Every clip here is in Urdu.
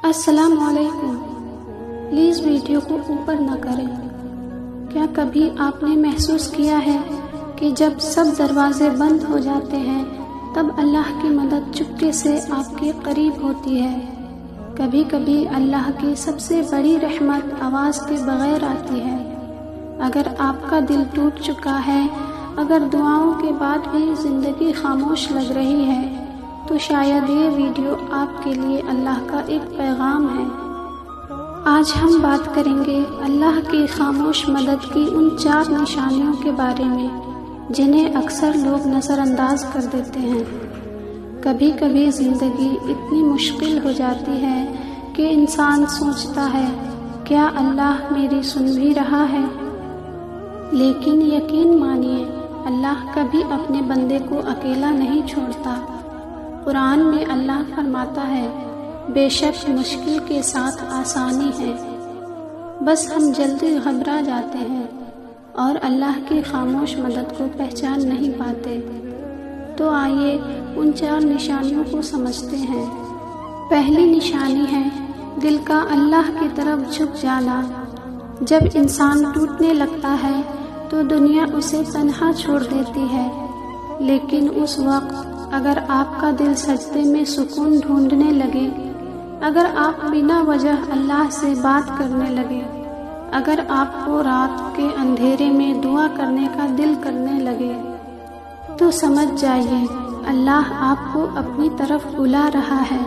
السلام علیکم۔ پلیز ویڈیو کو اوپر نہ کریں۔ کیا کبھی آپ نے محسوس کیا ہے کہ جب سب دروازے بند ہو جاتے ہیں تب اللہ کی مدد چپکے سے آپ کے قریب ہوتی ہے؟ کبھی کبھی اللہ کی سب سے بڑی رحمت آواز کے بغیر آتی ہے۔ اگر آپ کا دل ٹوٹ چکا ہے، اگر دعاؤں کے بعد بھی زندگی خاموش لگ رہی ہے، تو شاید یہ ویڈیو آپ کے لیے اللہ کا ایک پیغام ہے۔ آج ہم بات کریں گے اللہ کی خاموش مدد کی ان 4 نشانیوں کے بارے میں جنہیں اکثر لوگ نظر انداز کر دیتے ہیں۔ کبھی کبھی زندگی اتنی مشکل ہو جاتی ہے کہ انسان سوچتا ہے، کیا اللہ میری سن بھی رہا ہے؟ لیکن یقین مانیے، اللہ کبھی اپنے بندے کو اکیلا نہیں چھوڑتا۔ قرآن میں اللہ فرماتا ہے، بے شک مشکل کے ساتھ آسانی ہے، بس ہم جلدی گھبرا جاتے ہیں اور اللہ کی خاموش مدد کو پہچان نہیں پاتے۔ تو آئیے ان 4 نشانیوں کو سمجھتے ہیں۔ پہلی نشانی ہے دل کا اللہ کی طرف جھک جانا۔ جب انسان ٹوٹنے لگتا ہے تو دنیا اسے تنہا چھوڑ دیتی ہے، لیکن اس وقت اگر آپ کا دل سجدے میں سکون ڈھونڈنے لگے، اگر آپ بنا وجہ اللہ سے بات کرنے لگے، اگر آپ کو رات کے اندھیرے میں دعا کرنے کا دل کرنے لگے، تو سمجھ جائیے اللہ آپ کو اپنی طرف بلا رہا ہے۔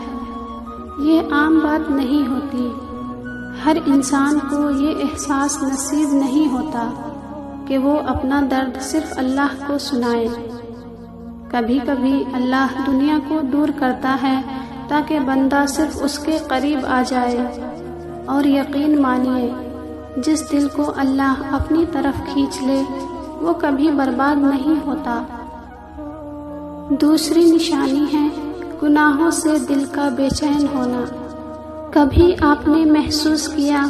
یہ عام بات نہیں ہوتی۔ ہر انسان کو یہ احساس نصیب نہیں ہوتا کہ وہ اپنا درد صرف اللہ کو سنائے۔ کبھی کبھی اللہ دنیا کو دور کرتا ہے تاکہ بندہ صرف اس کے قریب آ جائے، اور یقین مانیے جس دل کو اللہ اپنی طرف کھینچ لے وہ کبھی برباد نہیں ہوتا۔ دوسری نشانی ہے گناہوں سے دل کا بے چین ہونا۔ کبھی آپ نے محسوس کیا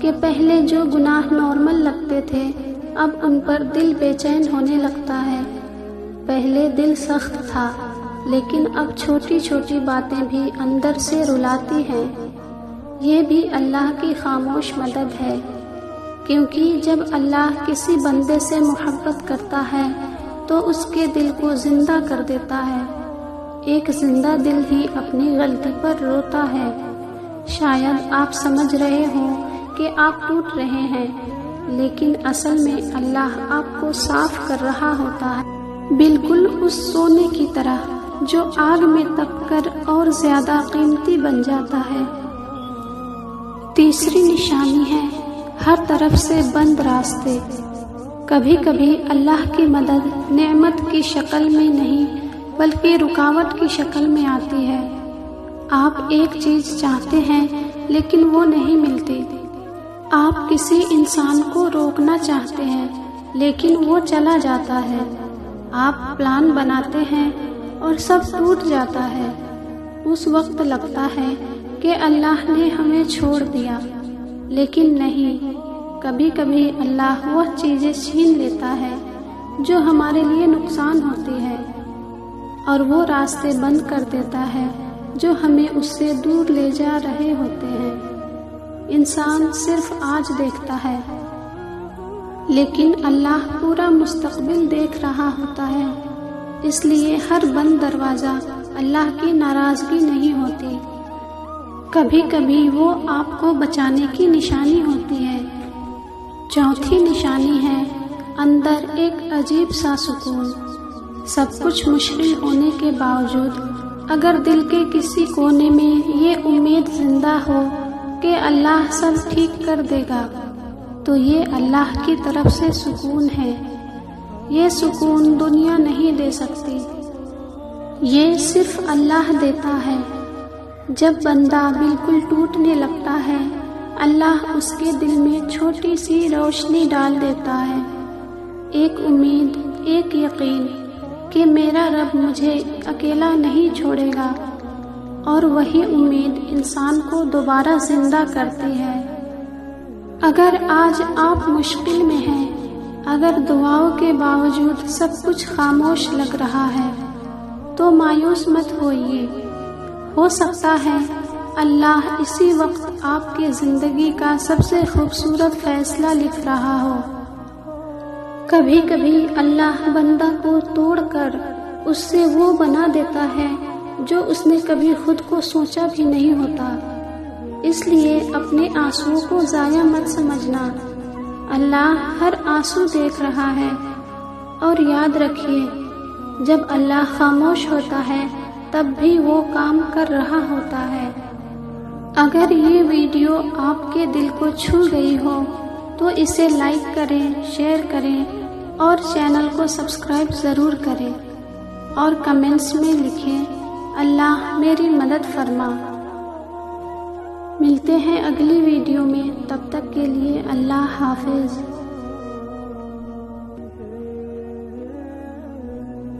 کہ پہلے جو گناہ نارمل لگتے تھے اب ان پر دل بے چین ہونے لگتا ہے؟ پہلے دل سخت تھا، لیکن اب چھوٹی چھوٹی باتیں بھی اندر سے رلاتی ہیں۔ یہ بھی اللہ کی خاموش مدد ہے، کیونکہ جب اللہ کسی بندے سے محبت کرتا ہے تو اس کے دل کو زندہ کر دیتا ہے۔ ایک زندہ دل ہی اپنی غلطی پر روتا ہے۔ شاید آپ سمجھ رہے ہوں کہ آپ ٹوٹ رہے ہیں، لیکن اصل میں اللہ آپ کو صاف کر رہا ہوتا ہے، بالکل اس سونے کی طرح جو آگ میں تپ کر اور زیادہ قیمتی بن جاتا ہے۔ تیسری نشانی ہے ہر طرف سے بند راستے۔ کبھی کبھی اللہ کی مدد نعمت کی شکل میں نہیں بلکہ رکاوٹ کی شکل میں آتی ہے۔ آپ ایک چیز چاہتے ہیں لیکن وہ نہیں ملتی۔ آپ کسی انسان کو روکنا چاہتے ہیں لیکن وہ چلا جاتا ہے۔ آپ پلان بناتے ہیں اور سب ٹوٹ جاتا ہے۔ اس وقت لگتا ہے کہ اللہ نے ہمیں چھوڑ دیا، لیکن نہیں، کبھی کبھی اللہ وہ چیزیں چھین لیتا ہے جو ہمارے لیے نقصان ہوتی ہے، اور وہ راستے بند کر دیتا ہے جو ہمیں اس سے دور لے جا رہے ہوتے ہیں۔ انسان صرف آج دیکھتا ہے، لیکن اللہ پورا مستقبل دیکھ رہا ہوتا ہے۔ اس لیے ہر بند دروازہ اللہ کی ناراضگی نہیں ہوتی، کبھی کبھی وہ آپ کو بچانے کی نشانی ہوتی ہے۔ چوتھی نشانی ہے اندر ایک عجیب سا سکون۔ سب کچھ مشکل ہونے کے باوجود اگر دل کے کسی کونے میں یہ امید زندہ ہو کہ اللہ سب ٹھیک کر دے گا، تو یہ اللہ کی طرف سے سکون ہے۔ یہ سکون دنیا نہیں دے سکتی، یہ صرف اللہ دیتا ہے۔ جب بندہ بالکل ٹوٹنے لگتا ہے، اللہ اس کے دل میں چھوٹی سی روشنی ڈال دیتا ہے، ایک امید، ایک یقین کہ میرا رب مجھے اکیلا نہیں چھوڑے گا، اور وہی امید انسان کو دوبارہ زندہ کرتی ہے۔ اگر آج آپ مشکل میں ہیں، اگر دعاؤں کے باوجود سب کچھ خاموش لگ رہا ہے، تو مایوس مت ہوئیے۔ ہو سکتا ہے اللہ اسی وقت آپ کی زندگی کا سب سے خوبصورت فیصلہ لکھ رہا ہو۔ کبھی کبھی اللہ بندہ کو توڑ کر اس سے وہ بنا دیتا ہے جو اس نے کبھی خود کو سوچا بھی نہیں ہوتا۔ اس لیے اپنے آنسوؤں کو ضائع مت سمجھنا، اللہ ہر آنسو دیکھ رہا ہے۔ اور یاد رکھیے، جب اللہ خاموش ہوتا ہے تب بھی وہ کام کر رہا ہوتا ہے۔ اگر یہ ویڈیو آپ کے دل کو چھو گئی ہو تو اسے لائک کریں، شیئر کریں اور چینل کو سبسکرائب ضرور کریں، اور کمنٹس میں لکھیں اللہ میری مدد فرما۔ ملتے ہیں اگلی ویڈیو میں، تب تک کے لیے اللہ حافظ۔